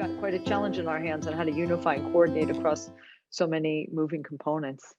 got quite a challenge in our hands on how to unify and coordinate across so many moving components.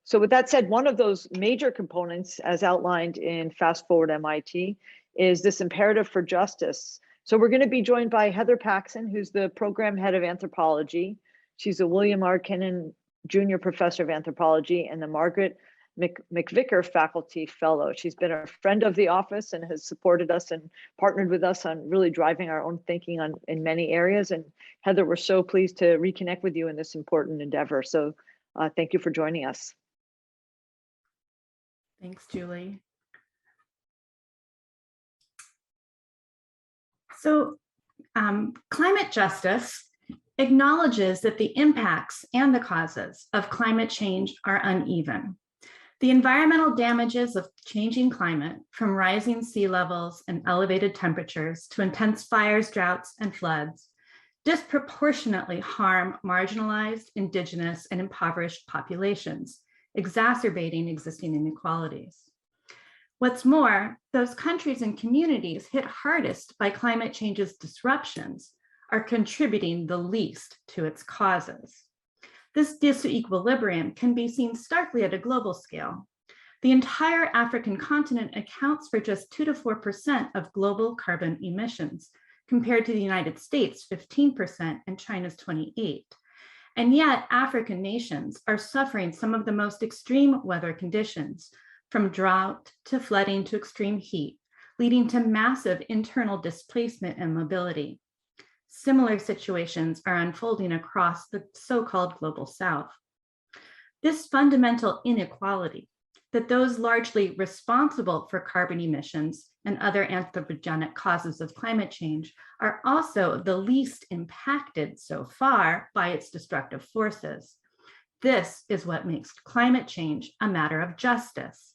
So with that said, one of those major components, as outlined in Fast Forward MIT, is this imperative for justice. So we're going to be joined by Heather Paxson, who's the program head of anthropology. She's a William R. Kinnan Jr. Professor of Anthropology and the Margaret McVicker Faculty Fellow. She's been a friend of the office and has supported us and partnered with us on really driving our own thinking in many areas. And Heather, we're so pleased to reconnect with you in this important endeavor. So thank you for joining us. Thanks, Julie. So climate justice acknowledges that the impacts and the causes of climate change are uneven. The environmental damages of changing climate, from rising sea levels and elevated temperatures to intense fires, droughts, and floods, disproportionately harm marginalized, indigenous, and impoverished populations, exacerbating existing inequalities. What's more, those countries and communities hit hardest by climate change's disruptions are contributing the least to its causes. This disequilibrium can be seen starkly at a global scale. The entire African continent accounts for just 2 to 4% of global carbon emissions, compared to the United States, 15%, and China's 28%. And yet, African nations are suffering some of the most extreme weather conditions, from drought to flooding to extreme heat, leading to massive internal displacement and mobility. Similar situations are unfolding across the so-called global South. This fundamental inequality, that those largely responsible for carbon emissions and other anthropogenic causes of climate change are also the least impacted so far by its destructive forces. This is what makes climate change a matter of justice.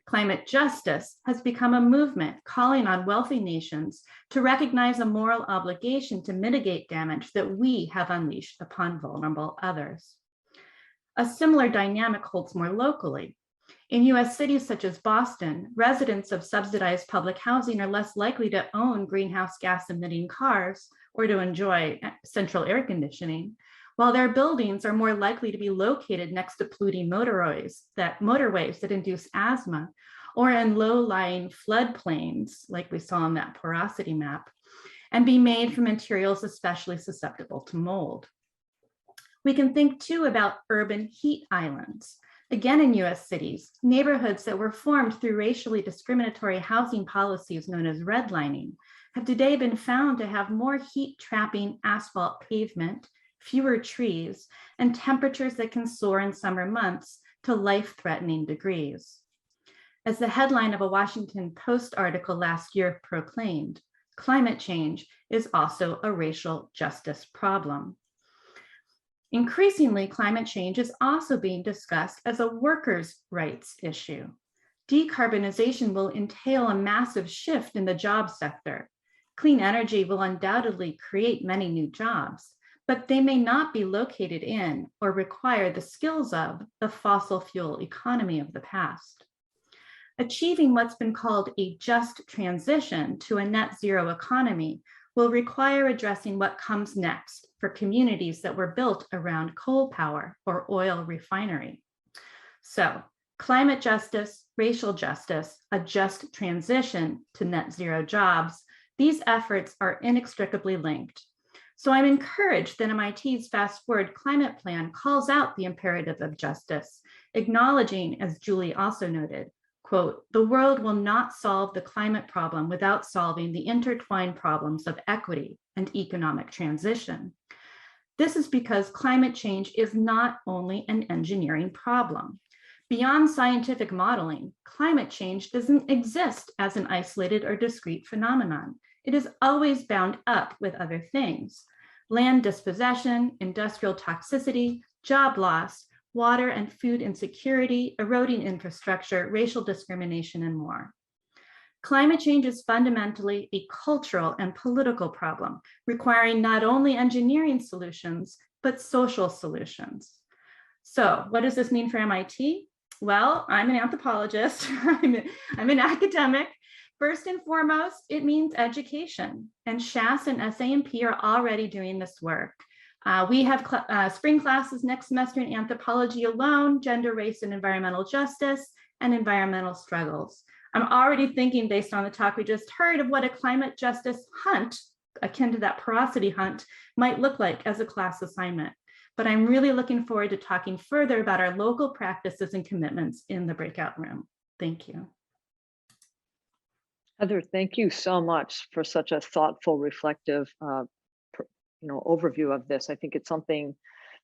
Climate justice has become a movement calling on wealthy nations to recognize a moral obligation to mitigate damage that we have unleashed upon vulnerable others. A similar dynamic holds more locally. In US cities such as Boston, residents of subsidized public housing are less likely to own greenhouse gas emitting cars or to enjoy central air conditioning, while their buildings are more likely to be located next to polluting motorways that induce asthma, or in low-lying floodplains, like we saw on that porosity map, and be made from materials especially susceptible to mold. We can think too about urban heat islands. Again, in US cities, neighborhoods that were formed through racially discriminatory housing policies known as redlining have today been found to have more heat-trapping asphalt pavement, fewer trees, and temperatures that can soar in summer months to life-threatening degrees. As the headline of a Washington Post article last year proclaimed, climate change is also a racial justice problem. Increasingly, climate change is also being discussed as a workers' rights issue. Decarbonization will entail a massive shift in the job sector. Clean energy will undoubtedly create many new jobs, but they may not be located in or require the skills of the fossil fuel economy of the past. Achieving what's been called a just transition to a net zero economy will require addressing what comes next for communities that were built around coal power or oil refinery. So, climate justice, racial justice, a just transition to net zero jobs, these efforts are inextricably linked. So I'm encouraged that MIT's Fast Forward Climate Plan calls out the imperative of justice, acknowledging, as Julie also noted, quote, "The world will not solve the climate problem without solving the intertwined problems of equity and economic transition." This is because climate change is not only an engineering problem. Beyond scientific modeling, climate change doesn't exist as an isolated or discrete phenomenon. It is always bound up with other things: land dispossession, industrial toxicity, job loss, water and food insecurity, eroding infrastructure, racial discrimination, and more. Climate change is fundamentally a cultural and political problem, requiring not only engineering solutions, but social solutions. So what does this mean for MIT? Well, I'm an anthropologist, I'm an academic, First and foremost, it means education, and SHAS and SAMP are already doing this work. We have spring classes next semester in anthropology alone, gender, race, and environmental justice, and environmental struggles. I'm already thinking, based on the talk we just heard, of what a climate justice hunt, akin to that porosity hunt, might look like as a class assignment. But I'm really looking forward to talking further about our local practices and commitments in the breakout room. Thank you. Heather, thank you so much for such a thoughtful, reflective, overview of this. I think it's something,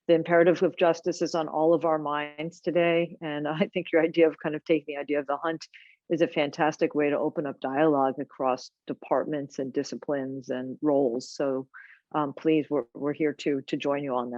the imperative of justice is on all of our minds today. And I think your idea of kind of taking the idea of the hunt is a fantastic way to open up dialogue across departments and disciplines and roles. So please, we're here to join you on that.